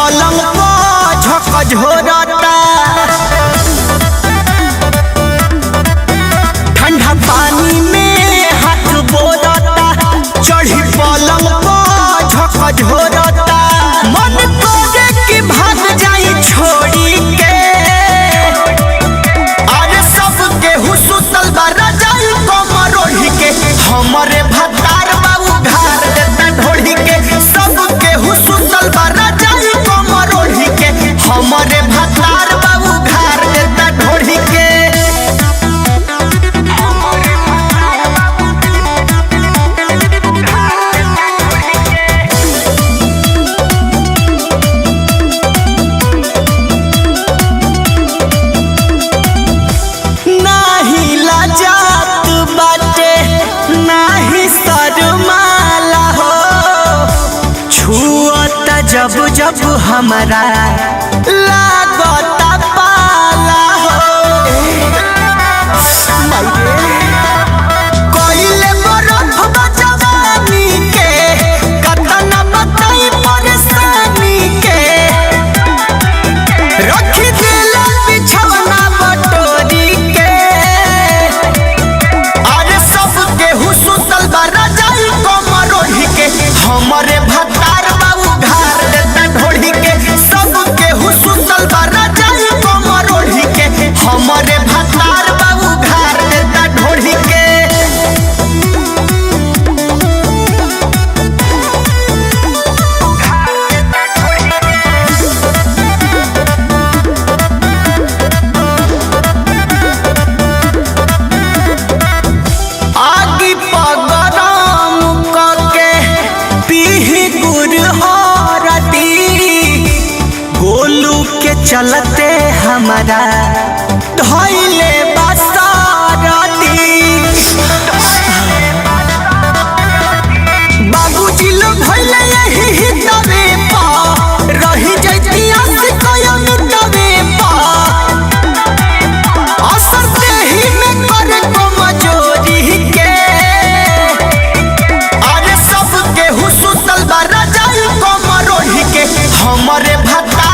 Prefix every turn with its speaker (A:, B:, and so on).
A: पलंग पर झकझोरता, ठंडा पानी में हाथ बोरता, चढ़ी पलंग पर झकझोरता। मन करे कि भाग जाई छोड़ी के, अरे सब केहू सुतल बा रजाई कमर ओढ़ी के, हमरे भतार बाबू घार देता ढोढ़ी के। सब केहू सुतल बा रजाई कमर ओढ़ी के, हमरे भतार बाबू घार देता ढोढ़ी के। नाही लाजात बाटे नाही शर्माला हो, छुअता जब जब हमारा लागता पाला हो। कोइले बरफ बजवानी के, कतना बताई परेशानी के, रखी दिला बिछौना बटोरी के। अरे सब केहू सुतल बा रजाई कमर ओढ़ी के, हमरे भतार बाबू घार देता ढोढ़ी के। सब केहू सुतल बा रजाई कमर ओढ़ी के, हमरे भतार बाबू घार देता ढोढ़ी के। आगी पगरम करके पीही गुड़ हरदी, गोलू के चलते हमारा धैले बसरती। बाबूजी लोग भइले यही तवे पर, रही जैती आशिकयन तवे पर, असर देही में करे कमजोरी के। अरे सब केहू सुतल बा रजाई कमर ओढ़ी के, हमरे भतार